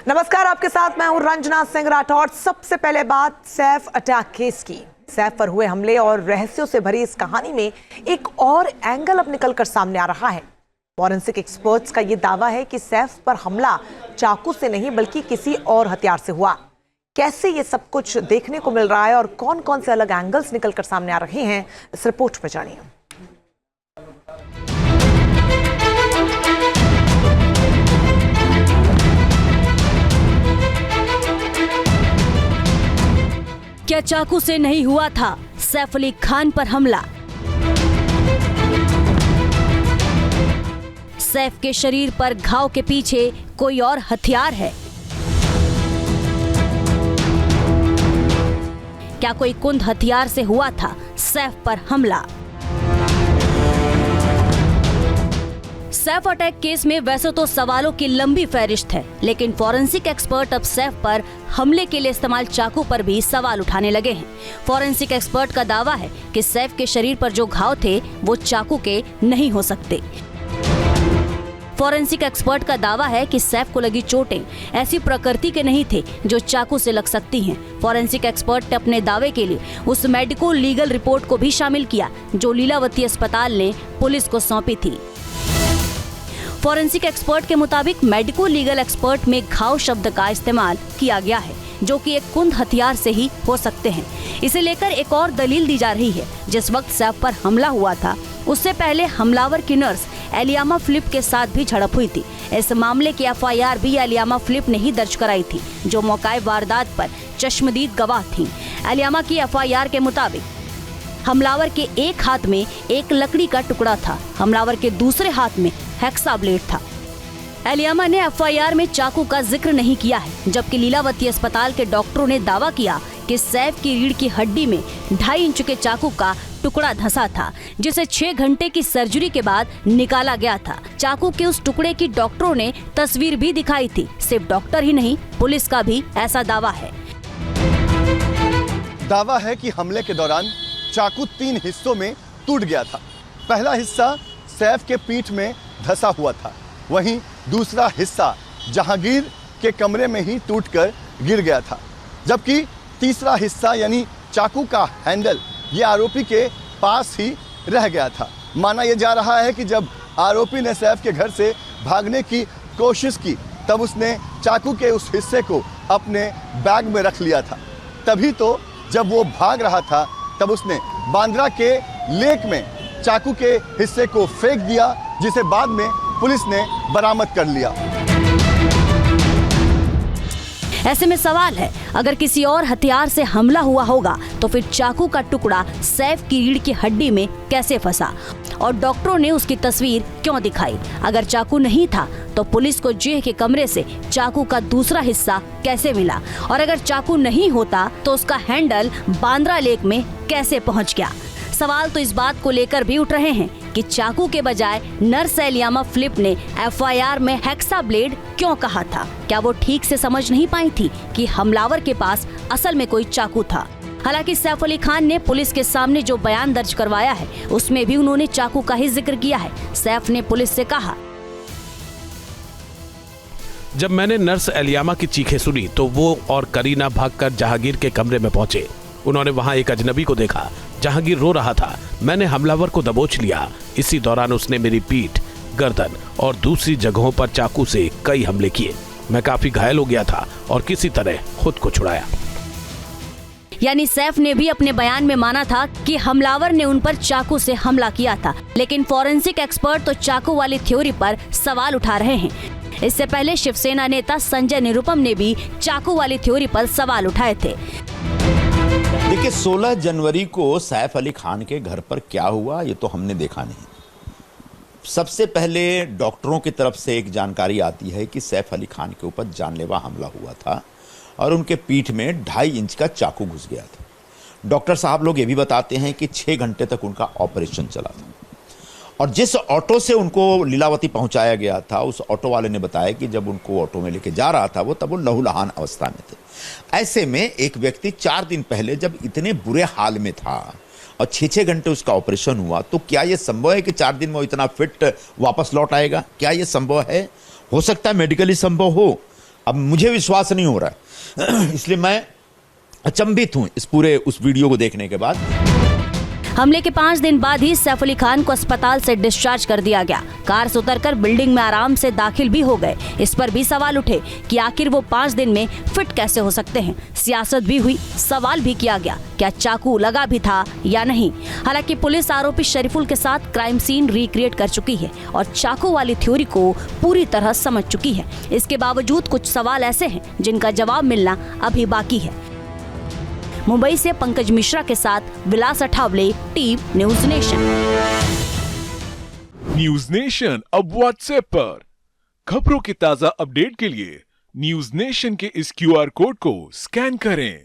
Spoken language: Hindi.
नमस्कार, आपके साथ मैं हूं रंजना सिंह राठौड़। सबसे पहले बात सैफ अटैक केस की। सैफ पर हुए हमले और रहस्यों से भरी इस कहानी में एक और एंगल अब निकलकर सामने आ रहा है। फॉरेंसिक एक्सपर्ट्स का यह दावा है कि सैफ पर हमला चाकू से नहीं बल्कि किसी और हथियार से हुआ। कैसे ये सब कुछ देखने को मिल रहा है और कौन कौन से अलग एंगल्स निकलकर सामने आ रहे हैं, इस रिपोर्ट में जानिए। क्या चाकू से नहीं हुआ था सैफ अली खान पर हमला? सैफ के शरीर पर घाव के पीछे कोई और हथियार है? क्या कोई कुंद हथियार से हुआ था सैफ पर हमला? सैफ अटैक केस में वैसे तो सवालों की लंबी फहरिस्त है, लेकिन फॉरेंसिक एक्सपर्ट अब सैफ पर हमले के लिए इस्तेमाल चाकू पर भी सवाल उठाने लगे हैं। फॉरेंसिक एक्सपर्ट का दावा है कि सैफ के शरीर पर जो घाव थे वो चाकू के नहीं हो सकते। फॉरेंसिक एक्सपर्ट का दावा है कि सैफ को लगी चोटें ऐसी प्रकृति के नहीं थे जो चाकू से लग सकती हैं। फॉरेंसिक एक्सपर्ट ने अपने दावे के लिए उस मेडिको लीगल रिपोर्ट को भी शामिल किया जो लीलावती अस्पताल ने पुलिस को सौंपी थी। फॉरेंसिक एक्सपर्ट के मुताबिक मेडिको लीगल एक्सपर्ट में घाव शब्द का इस्तेमाल किया गया है जो कि एक कुंद हथियार से ही हो सकते हैं। इसे लेकर एक और दलील दी जा रही है। जिस वक्त सैफ पर हमला हुआ था उससे पहले हमलावर की नर्स एलियामा फिलिप के साथ भी झड़प हुई थी। इस मामले की एफआईआर भी एलियामा फिलिप ने ही दर्ज कराई थी जो मौके वारदात पर चश्मदीद गवाह थी। एलियामा की एफआईआर के मुताबिक हमलावर के एक हाथ में एक लकड़ी का टुकड़ा था, हमलावर के दूसरे हाथ में हेक्सा ब्लेड था। एलियामा ने एफआईआर में चाकू का जिक्र नहीं किया है, जबकि लीलावती अस्पताल के डॉक्टरों ने दावा किया कि सैफ की रीढ़ की हड्डी में 2.5 इंच के चाकू का टुकड़ा धंसा था जिसे 6 घंटे की सर्जरी के बाद निकाला गया था। चाकू के उस टुकड़े की डॉक्टरों ने तस्वीर भी दिखाई थी। सिर्फ डॉक्टर ही नहीं, पुलिस का भी ऐसा दावा है। दावा है कि हमले के दौरान चाकू 3 हिस्सों में टूट गया था। पहला हिस्सा सैफ के पीठ में धंसा हुआ था, वहीं दूसरा हिस्सा जहांगीर के कमरे में ही टूटकर गिर गया था, जबकि तीसरा हिस्सा यानी चाकू का हैंडल ये आरोपी के पास ही रह गया था। माना यह जा रहा है कि जब आरोपी ने सैफ के घर से भागने की कोशिश की तब उसने चाकू के उस हिस्से को अपने बैग में रख लिया था। तभी तो जब वो भाग रहा था तब उसने बांद्रा के लेक में चाकू के हिस्से को फेंक दिया, जिसे बाद में पुलिस ने बरामद कर लिया। ऐसे में सवाल है, अगर किसी और हथियार से हमला हुआ होगा तो फिर चाकू का टुकड़ा सैफ की रीढ़ की हड्डी में कैसे फंसा और डॉक्टरों ने उसकी तस्वीर क्यों दिखाई? अगर चाकू नहीं था तो पुलिस को जेल के कमरे से चाकू का दूसरा हिस्सा कैसे मिला? और अगर चाकू नहीं होता तो उसका हैंडल बांद्रा लेक में कैसे पहुंच गया? सवाल तो इस बात को लेकर भी उठ रहे हैं कि चाकू के बजाय नर्स एलियामा फिलिप ने एफआईआर में हेक्सा ब्लेड क्यों कहा था? क्या वो ठीक से समझ नहीं पाई थी कि हमलावर के पास असल में कोई चाकू था? हालांकि सैफ अली खान ने पुलिस के सामने जो बयान दर्ज करवाया है उसमें भी उन्होंने चाकू का ही जिक्र किया है। सैफ ने पुलिस से कहा, जब मैंने नर्स एलियामा की चीखें सुनी तो वो और करीना भागकर जहांगीर के कमरे में पहुंचे। उन्होंने वहां एक अजनबी को देखा। जहांगीर रो रहा था। मैंने हमलावर को दबोच लिया। इसी दौरान उसने मेरी पीठ, गर्दन और दूसरी जगहों पर चाकू से कई हमले किए। मैं काफी घायल हो गया था और किसी तरह खुद को छुड़ाया। यानी सैफ ने भी अपने बयान में माना था कि हमलावर ने उन पर चाकू से हमला किया था, लेकिन फॉरेंसिक एक्सपर्ट तो चाकू वाली थ्योरी पर सवाल उठा रहे हैं। इससे पहले शिवसेना नेता संजय निरुपम ने भी चाकू वाली थ्योरी पर सवाल उठाए थे। देखिए, 16 जनवरी को सैफ अली खान के घर पर क्या हुआ ये तो हमने देखा नहीं। सबसे पहले डॉक्टरों की तरफ से एक जानकारी आती है कि सैफ अली खान के ऊपर जानलेवा हमला हुआ था और उनके पीठ में 2.5 इंच का चाकू घुस गया था। डॉक्टर साहब लोग ये भी बताते हैं कि 6 घंटे तक उनका ऑपरेशन चला था और जिस ऑटो से उनको लीलावती पहुंचाया गया था उस ऑटो वाले ने बताया कि जब उनको ऑटो में लेके जा रहा था तब वो लहूलुहान अवस्था में थे। ऐसे में एक व्यक्ति 4 दिन पहले जब इतने बुरे हाल में था और 6 घंटे उसका ऑपरेशन हुआ तो क्या यह संभव है कि 4 दिन में वो इतना फिट वापस लौट आएगा? क्या यह संभव है? हो सकता है मेडिकली संभव हो, अब मुझे विश्वास नहीं हो रहा है इसलिए मैं अचंभित हूं इस पूरे उस वीडियो को देखने के बाद। हमले के 5 दिन बाद ही सैफ अली खान को अस्पताल से डिस्चार्ज कर दिया गया। कार से उतरकर बिल्डिंग में आराम से दाखिल भी हो गए। इस पर भी सवाल उठे कि आखिर वो 5 दिन में फिट कैसे हो सकते हैं। सियासत भी हुई, सवाल भी किया गया क्या चाकू लगा भी था या नहीं। हालांकि पुलिस आरोपी शरीफुल के साथ क्राइम सीन रिक्रिएट कर चुकी है और चाकू वाली थ्योरी को पूरी तरह समझ चुकी है। इसके बावजूद कुछ सवाल ऐसे हैं जिनका जवाब मिलना अभी बाकी है। मुंबई से पंकज मिश्रा के साथ Vilas Athawale, team News Nation. News Nation अब व्हाट्सएप पर खबरों के ताजा अपडेट के लिए न्यूज नेशन के इस QR कोड को स्कैन करें।